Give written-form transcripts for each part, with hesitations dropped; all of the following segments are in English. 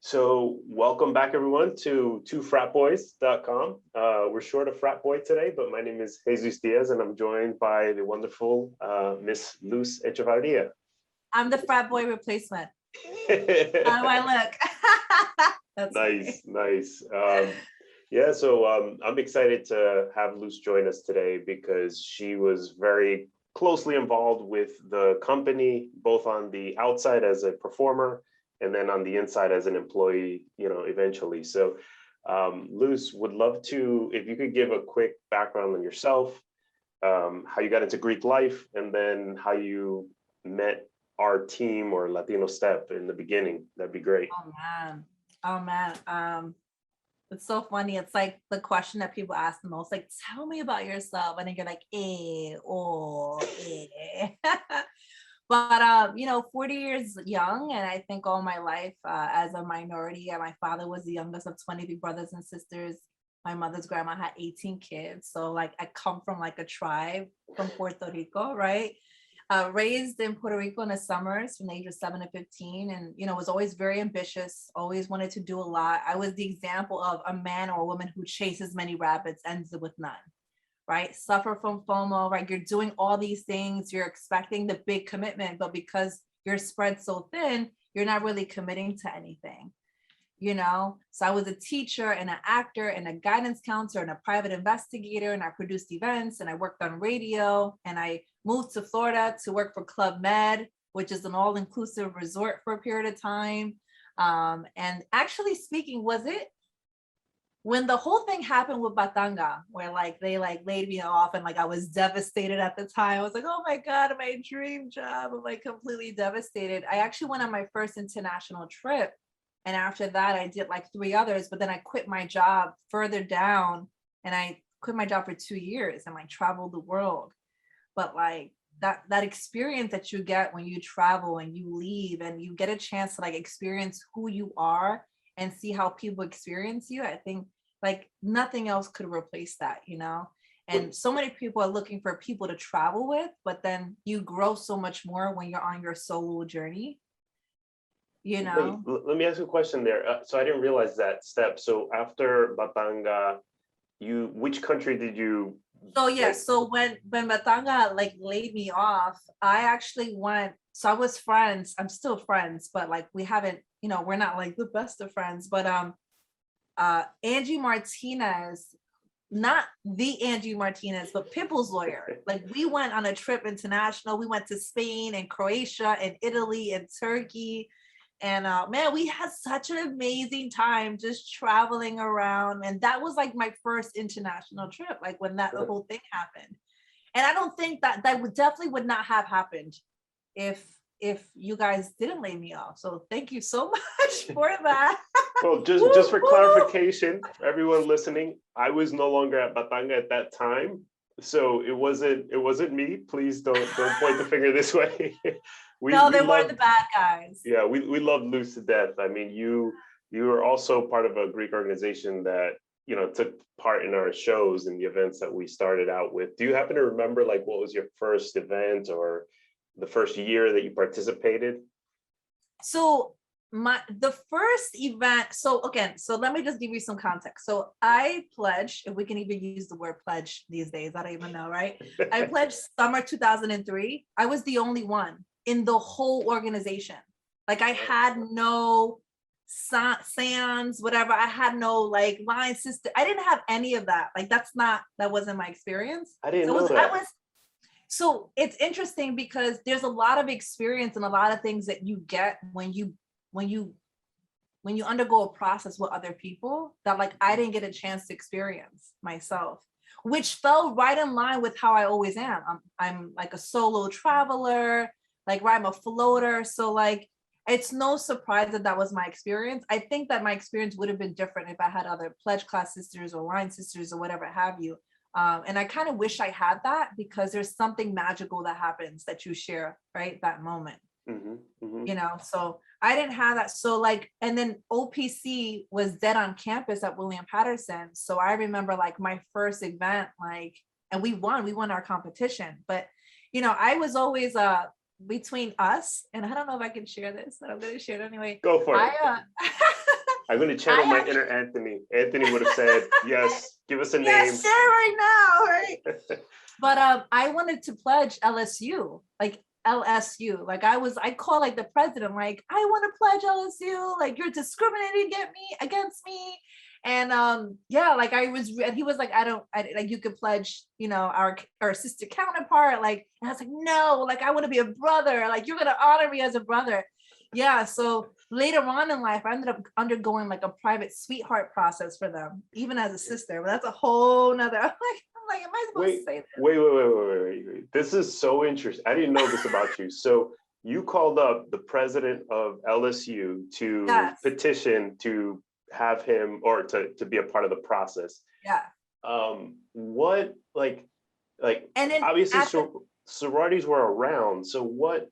So welcome back everyone to twofratboys.com. We're short of frat boy today, but my name is Jesus Diaz and I'm joined by the wonderful Miss Luz E. I'm the frat boy replacement. How do I look? That's nice, nice. Yeah, so I'm excited to have Luz join us today because she was very closely involved with the company, both on the outside as a performer and then on the inside as an employee, eventually. So Luz, would love to, if you could give a quick background on yourself, how you got into Greek life, and then how you met our team or LatinosStep in the beginning. That'd be great. Oh man. It's so funny. It's like the question that people ask the most, like, tell me about yourself. And then you're like, But 40 years young, and I think all my life as a minority, my father was the youngest of 23 brothers and sisters. My mother's grandma had 18 kids. So like I come from like a tribe from Puerto Rico, right? Raised in Puerto Rico in the summers from the age of 7 to 15, and was always very ambitious, always wanted to do a lot. I was the example of a man or a woman who chases many rabbits, ends with none. Right? Suffer from FOMO, right? You're doing all these things, you're expecting the big commitment, but because you're spread so thin, you're not really committing to anything, So I was a teacher and an actor and a guidance counselor and a private investigator, and I produced events and I worked on radio, and I moved to Florida to work for Club Med, which is an all-inclusive resort for a period of time. And actually speaking, was it when the whole thing happened with Batanga, where they laid me off and I was devastated at the time. I was like, oh my God, my dream job. I'm completely devastated. I actually went on my first international trip. And after that, I did 3 others, but then I quit my job further down, and I quit my job for 2 years and traveled the world. But that experience that you get when you travel and you leave and you get a chance to experience who you are and see how people experience you, I think nothing else could replace that, And so many people are looking for people to travel with, but then you grow so much more when you're on your solo journey, Wait, let me ask you a question there. So I didn't realize that step. So after Batanga, which country did you? So yeah, so when Batanga laid me off, I actually went. So I was friends. I'm still friends, but we haven't, we're not the best of friends. But Angie Martinez, not the Angie Martinez, but Pimple's lawyer. We went on a trip international. We went to Spain and Croatia and Italy and Turkey. And man, we had such an amazing time just traveling around. And that was my first international trip, when the whole thing happened. And I don't think that would not have happened if you guys didn't lay me off. So thank you so much for that. Well, just for clarification, everyone listening, I was no longer at Batanga at that time. So it wasn't me. Please don't point the finger this way. They weren't the bad guys. Yeah, we love Luz to death. I mean, you were also part of a Greek organization that took part in our shows and the events that we started out with. Do you happen to remember what was your first event or the first year that you participated? So the first event, so let me just give you some context. So I pledged, if we can even use the word pledge these days, I don't even know, right? I pledged summer 2003. I was the only one in the whole organization. I had no sans, whatever. I had no line system. I didn't have any of that. That wasn't my experience. I didn't know that. So it's interesting because there's a lot of experience and a lot of things that you get when you undergo a process with other people that I didn't get a chance to experience myself, which fell right in line with how I always am. I'm a solo traveler, I'm a floater. So it's no surprise that was my experience. I think that my experience would have been different if I had other pledge class sisters or line sisters or whatever have you. And I kind of wish I had that because there's something magical that happens that you share, right? That moment, so I didn't have that. So and then OPC was dead on campus at William Patterson. So I remember my first event, and we won our competition, but I was always between us, and I don't know if I can share this, but I'm going to share it anyway. Go for it. I'm going to channel my inner Anthony. Anthony would have said, yes, give us a name. Yes, share right now, right? But I wanted to pledge LSU, like LSU. Like I call like the president, like, I want to pledge LSU, like you're discriminating against me. And yeah, like and he was like, like you could pledge, our sister counterpart, like, and I was like, no, like I want to be a brother, like you're gonna honor me as a brother. Yeah, so later on in life, I ended up undergoing like a private sweetheart process for them, even as a sister. But that's a whole nother. I'm like, am I supposed to say this? Wait. This is so interesting. I didn't know this about you. So you called up the president of LSU to petition to have him, or to be a part of the process. Yeah. What, like and then obviously sororities were around. So what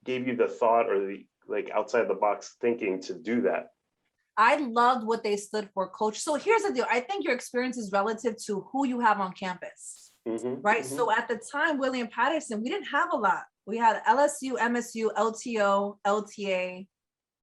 gave you the thought, or the like outside the box thinking to do that? I loved what they stood for, coach. So here's the deal. I think your experience is relative to who you have on campus, right? So at the time, William Patterson, we didn't have a lot. We had LSU, MSU, LTO, LTA,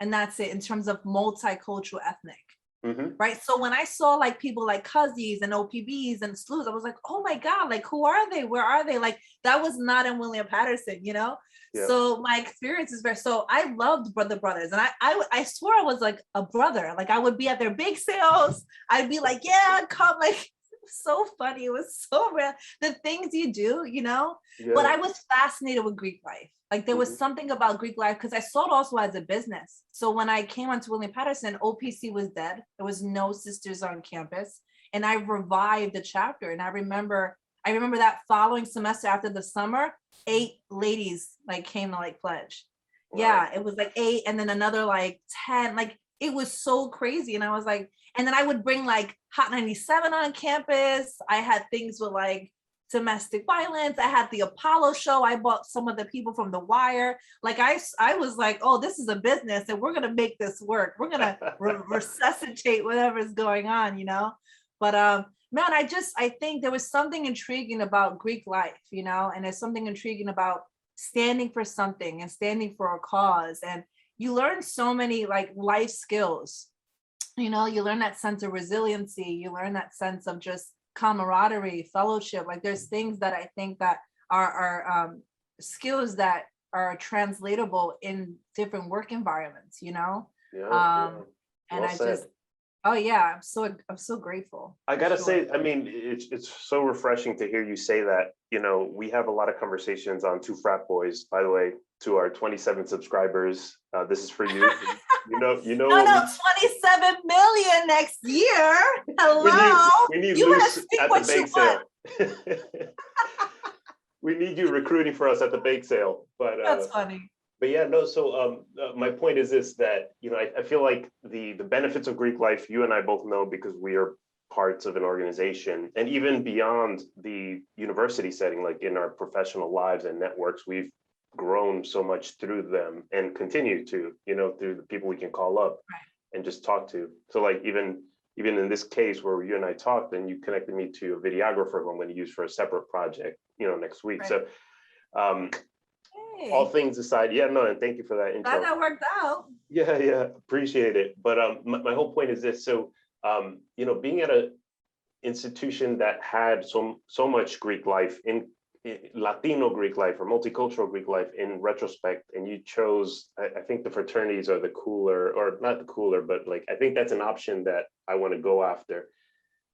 and that's it in terms of multicultural ethnic, right? So when I saw like people like Cuzzies and OPBs and SLUs, I was like, oh my God, like who are they? Where are they? Like that was not in William Patterson, Yeah. So my experience is so I loved the brothers, and I swore I was like a brother. Like I would be at their bake sales. I'd be like, yeah, come, like so funny. It was so real. The things you do, But I was fascinated with Greek life. Like there was something about Greek life because I saw it also as a business. So when I came onto William Patterson, OPC was dead. There was no sisters on campus, and I revived the chapter. And I remember that following semester after the summer, 8 ladies like came to like pledge. Wow. Yeah, it was like 8, and then another like 10. Like it was so crazy. And I was like, and then I would bring like Hot 97 on campus. I had things with like domestic violence. I had the Apollo show. I bought some of the people from The Wire. Like I was like, oh, this is a business and we're gonna make this work. We're gonna resuscitate whatever's going on, But man, I think there was something intriguing about Greek life, and there's something intriguing about standing for something and standing for a cause. And you learn so many like life skills. You learn that sense of resiliency. You learn that sense of just camaraderie, fellowship. Like there's things that I think that are skills that are translatable in different work environments, And I just, oh yeah, I'm so grateful. I gotta say, I mean, it's so refreshing to hear you say that. We have a lot of conversations on Two Frat Boys, by the way, to our 27 subscribers. This is for you. No, 27 million next year. Hello. We need Luz at the bake sale. We need you recruiting for us at the bake sale. But that's funny. But yeah, no. So my point is this: that I feel like the benefits of Greek life, you and I both know because we are parts of an organization, and even beyond the university setting, like in our professional lives and networks, we've grown so much through them and continue to, through the people we can call up and just talk to. So like even in this case where you and I talked, and you connected me to a videographer who I'm going to use for a separate project, next week. Right. So all things aside, and thank you for that intro. Glad that worked out. Yeah, appreciate it. But my whole point is this. So being at an institution that had so much Greek life, in Latino Greek life or multicultural Greek life in retrospect, and you chose, I think the fraternities are the cooler, or not the cooler, but like I think that's an option that I want to go after.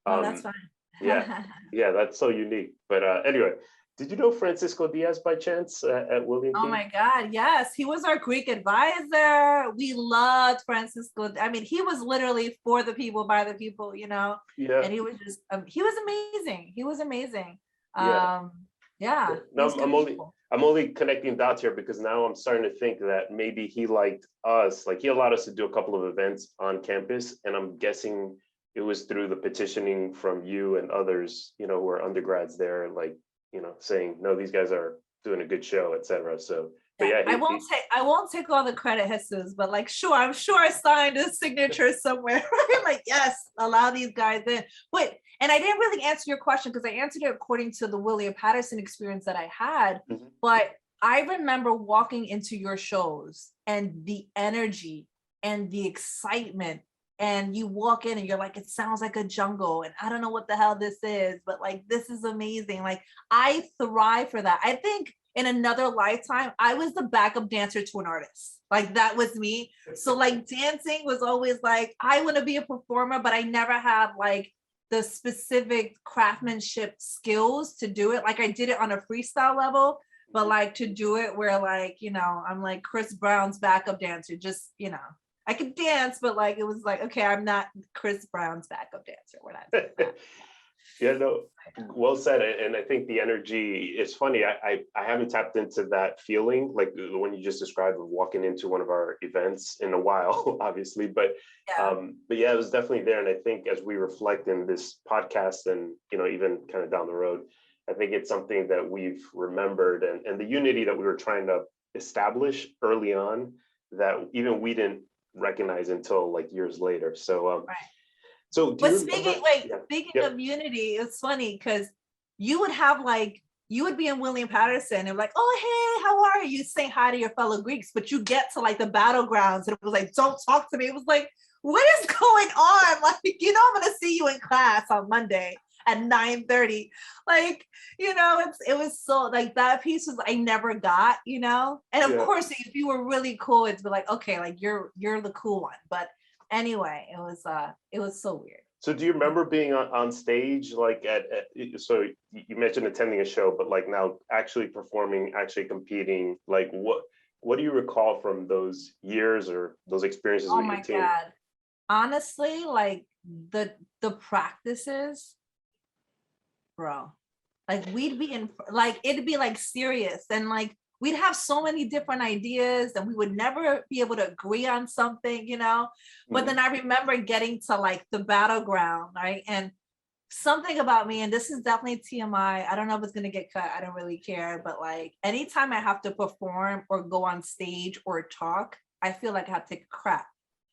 Oh, that's fine. yeah, that's so unique. But anyway, did you know Francisco Diaz by chance at William? Oh my God, yes. He was our Greek advisor. We loved Francisco. I mean, he was literally for the people, by the people, Yeah. And he was just, he was amazing. He was amazing. Yeah. No, I'm only connecting dots here because now I'm starting to think that maybe he liked us. Like he allowed us to do a couple of events on campus, and I'm guessing it was through the petitioning from you and others, who are undergrads there, like, saying, no, these guys are doing a good show, etc. So, but yeah, I won't take all the credit, Jesus, but like, I'm sure I signed a signature somewhere. Like, yes, allow these guys in. But, and I didn't really answer your question because I answered it according to the William Patterson experience that I had. But I remember walking into your shows and the energy and the excitement. And you walk in and you're like, it sounds like a jungle. And I don't know what the hell this is, but like, this is amazing. Like, I thrive for that. I think in another lifetime, I was the backup dancer to an artist. Like, that was me. So like dancing was always like, I want to be a performer, but I never had like the specific craftsmanship skills to do it. Like, I did it on a freestyle level, but like to do it where like, you know, I'm like Chris Brown's backup dancer, just, you know, I could dance, but like, it was like, okay, I'm not Chris Brown's backup dancer. We're not doing that. Yeah, no, well said. And I think the energy is funny. I haven't tapped into that feeling, like the one you just described of walking into one of our events in a while, obviously. But yeah, it was definitely there. And I think as we reflect in this podcast and, you know, even kind of down the road, I think it's something that we've remembered and the unity that we were trying to establish early on that even we didn't recognize until like years later. So Right. so But speaking of unity, it's funny because you would have like, you would be in William Patterson and like, oh, hey, how are you? Say hi to your fellow Greeks, but you get to like the battlegrounds and it was like, don't talk to me. It was like, what is going on? Like, you know, I'm going to see you in class on Monday at 9:30. Like, you know, it was so like that piece was I never got, you know. And of course, if you were really cool, it's be like, okay, like you're the cool one. But anyway, it was so weird. So do you remember being on stage like so you mentioned attending a show, but like now actually performing, actually competing, like what do you recall from those years or those experiences with your team? Oh my God. Honestly, like the practices, bro, like we'd be in like it'd be like serious and like we'd have so many different ideas and we would never be able to agree on something, you know. But then I remember getting to like the battleground, right? And something about me, and this is definitely TMI, I don't know if it's gonna get cut, I don't really care, but like anytime I have to perform or go on stage or talk, I feel like I have to take a crap.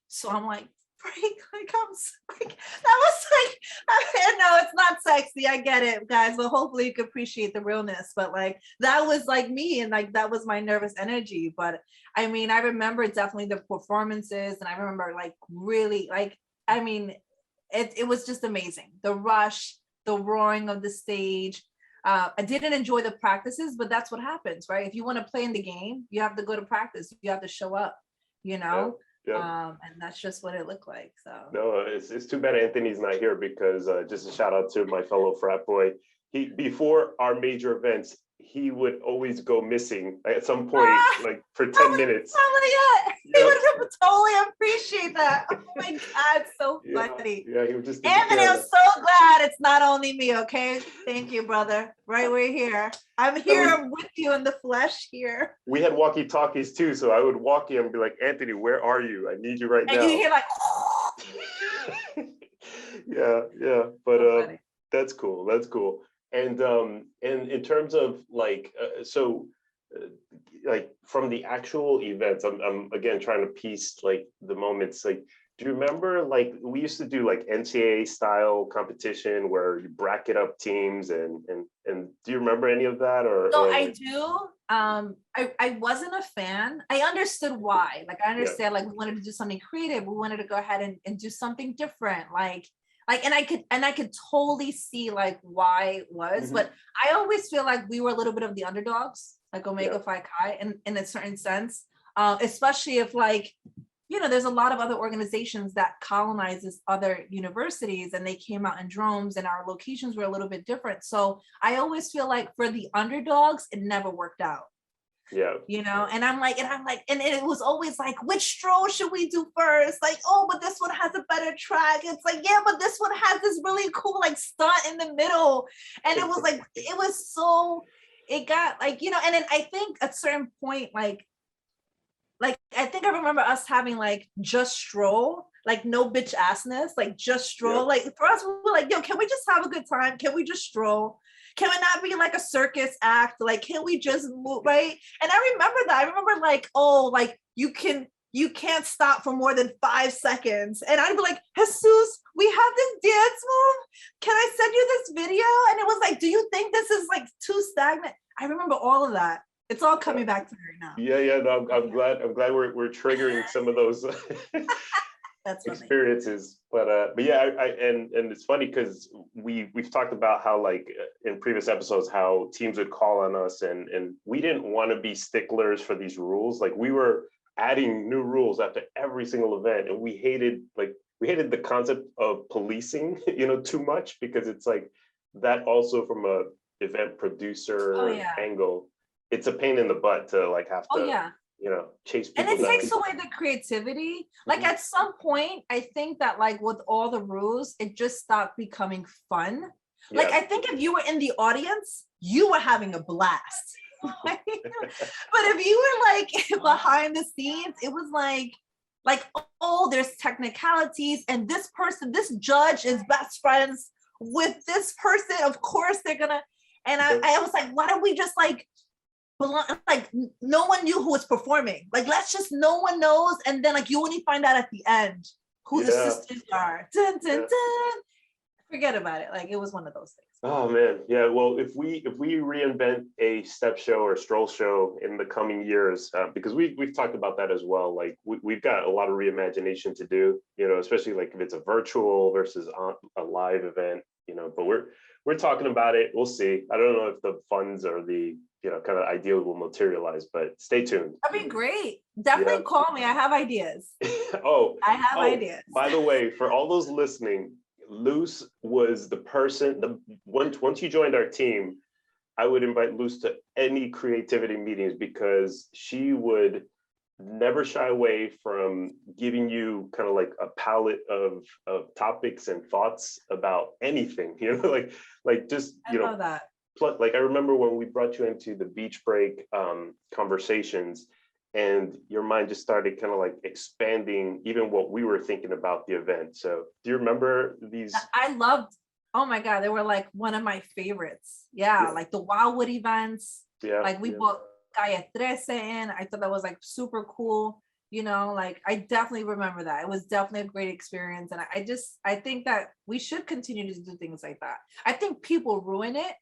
So I'm like, break, like I'm like, that was like, I know it's not sexy, I get it, guys, but hopefully you can appreciate the realness. But like that was like me, and like that was my nervous energy. But I mean, I remember definitely the performances, and I remember like really like, I mean, it was just amazing. The rush, the roaring of the stage. I didn't enjoy the practices, but that's what happens, right? If you want to play in the game, you have to go to practice. You have to show up, you know? Yeah. And that's just what it looked like. So no, it's too bad Anthony's not here because just a shout out to my fellow frat boy. He before our major events, he would always go missing at some point, like for 10 minutes. He would totally appreciate that. Oh my God, so funny. Yeah, he would just. Anthony, I'm so glad it's not only me. Okay, thank you, brother. Right, we're here. I'm here with you in the flesh here. We had walkie talkies too, so I would walk in and be like, Anthony, where are you? I need you right now. And you hear like. yeah, but that's cool. That's cool. And in terms of like, like from the actual events, I'm again trying to piece like the moments. Like, do you remember like we used to do like NCAA style competition where you bracket up teams and do you remember any of that or? So or I like... do. I wasn't a fan. I understood why. Like I understand. Like we wanted to do something creative. We wanted to go ahead and do something different. Like and I could totally see like why it was, but I always feel like we were a little bit of the underdogs, like Omega Phi Chi in a certain sense, especially if like, you know, there's a lot of other organizations that colonizes other universities and they came out in droves and our locations were a little bit different. So I always feel like for the underdogs, it never worked out. Yeah, you know, and I'm like, and it was always like, which stroll should we do first? Like, oh, but this one has a better track. It's like, yeah, but this one has this really cool like stunt in the middle. And it was like, it was so, it got like, you know, and then I think at a certain point, like I think I remember us having like just stroll, like no bitch assness, like just stroll. Like for us, we were like, yo, can we just have a good time? Can we just stroll? Can it not be like a circus act? Like, can we just move, right? And I remember that. I remember like, oh, like you can't stop for more than 5 seconds. And I'd be like, Jesus, we have this dance move. Can I send you this video? And it was like, do you think this is like too stagnant? I remember all of that. It's all coming back to me right now. Yeah. No, I'm glad we're triggering some of those That's experiences. But yeah, and it's funny because we've talked about how like in previous episodes how teams would call on us and we didn't want to be sticklers for these rules. Like we were adding new rules after every single event, and we hated the concept of policing, too much, because it's like that also from a event producer angle, it's a pain in the butt to like have to chase people and it down. takes away the creativity. Like at some point I think that like with all the rules it just stopped becoming fun. Like I think if you were in the audience you were having a blast. But if you were like behind the scenes it was like oh there's technicalities and this judge is best friends with this person, of course they're gonna, and I was like, why don't we just like no one knew who was performing, like no one knows, and then like you only find out at the end who the sisters are. Dun, dun, dun. Forget about it. Like it was one of those things. Oh man, yeah. Well, if we reinvent a step show or stroll show in the coming years, because we've talked about that as well. Like we've got a lot of reimagination to do, especially like if it's a virtual versus a live event, But we're talking about it. We'll see. I don't know if the funds or the kind of ideal will materialize, but stay tuned. That'd be great. Definitely call me. I have ideas. I have ideas. By the way, for all those listening, Luz was the person. Once you joined our team, I would invite Luz to any creativity meetings because she would never shy away from giving you kind of like a palette of topics and thoughts about anything. Like just I love that. Like I remember when we brought you into the beach break conversations, and your mind just started kind of like expanding even what we were thinking about the event. So do you remember these? I loved, oh my God, they were like one of my favorites. Yeah. Like the Wildwood events. Yeah. Like we bought Calle 13 in. I thought that was like super cool. Like I definitely remember that. It was definitely a great experience. And I think that we should continue to do things like that. I think people ruin it,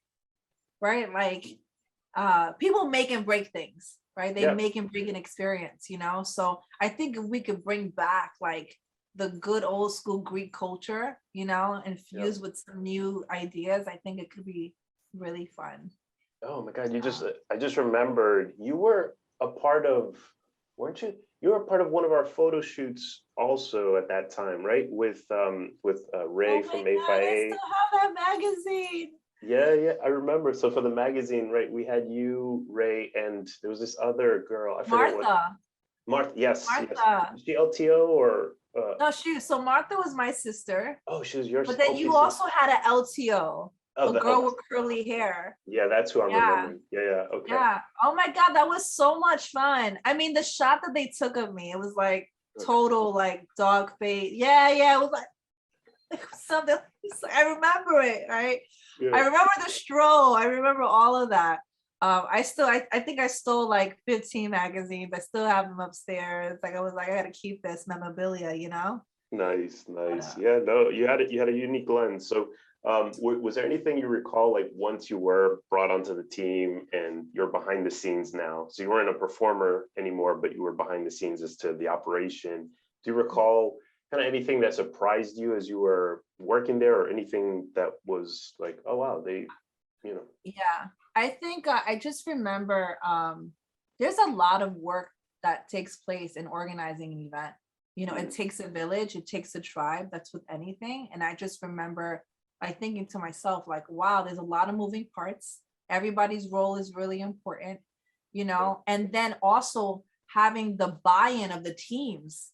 right? Like people make and break things. Right, they make and break an experience, So I think if we could bring back like the good old school Greek culture, infused with some new ideas, I think it could be really fun. Oh my God! I just remembered you were a part of, weren't you? You were a part of one of our photo shoots also at that time, right? With Ray from A Phi A. I still have that magazine. Yeah, I remember. So for the magazine, right, we had you, Ray, and there was this other girl. I forget Martha, yes. Martha. Yes. Is she LTO or? No, so Martha was my sister. Oh, she was yours. But then you also had an LTO, a girl with curly hair. Yeah, that's who I'm remembering. Yeah, okay. Yeah. Oh my God, that was so much fun. I mean, the shot that they took of me, it was like total like dog face. Yeah, it was like something. I remember it, right? Yeah. I remember the stroll. I remember all of that. I think I stole like 15 magazines. I still have them upstairs. Like I was like, I gotta keep this memorabilia, Nice. Yeah, no, you had a unique lens. So was there anything you recall like once you were brought onto the team and you're behind the scenes now? So you weren't a performer anymore, but you were behind the scenes as to the operation. Do you recall kind of anything that surprised you as you were working there, or anything that was like, oh wow, they, Yeah, I think I just remember there's a lot of work that takes place in organizing an event. It takes a village, it takes a tribe. That's with anything. And I just remember like thinking to myself, like, wow, there's a lot of moving parts. Everybody's role is really important, and then also having the buy-in of the teams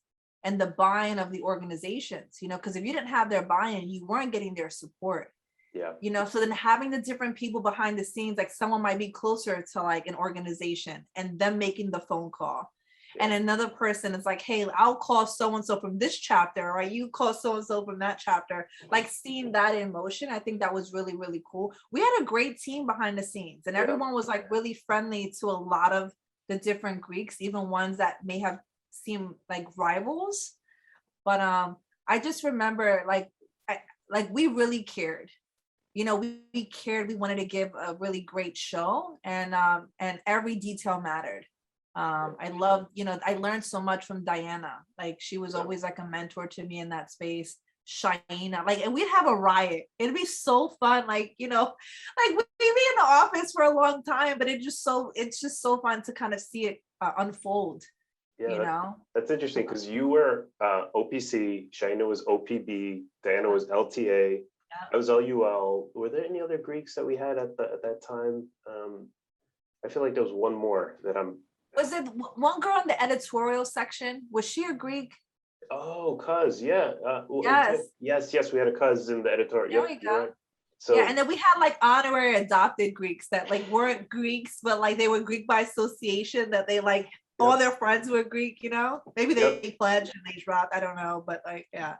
and the buy-in of the organizations, because if you didn't have their buy-in, you weren't getting their support. Yeah. So then having the different people behind the scenes, like someone might be closer to like an organization and them making the phone call. Yeah. And another person is like, hey, I'll call so-and-so from this chapter, or you call so-and-so from that chapter. Like seeing that in motion, I think that was really, really cool. We had a great team behind the scenes, and everyone was like really friendly to a lot of the different Greeks, even ones that may have seemed like rivals. But I just remember like we really cared. we cared, we wanted to give a really great show, and every detail mattered. I love, I learned so much from Diana. Like, she was always like a mentor to me in that space. Shaina, like, and we'd have a riot. It'd be so fun. Like, like we'd be in the office for a long time, but it's just so fun to kind of see it unfold. Yeah, that's interesting, because you were OPC, Shaina was OPB, Diana was LTA, I was LUL. Were there any other Greeks that we had at that time? I feel like there was one more that I'm. Was it one girl in the editorial section? Was she a Greek? Oh, cuz, yeah. Yes. We had a cuz in the editorial. There we go. Right. So, yeah, and then we had like honorary adopted Greeks that like weren't Greeks, but like they were Greek by association, that they like all their friends were Greek, Maybe they pledged and they dropped. I don't know, but like, yeah.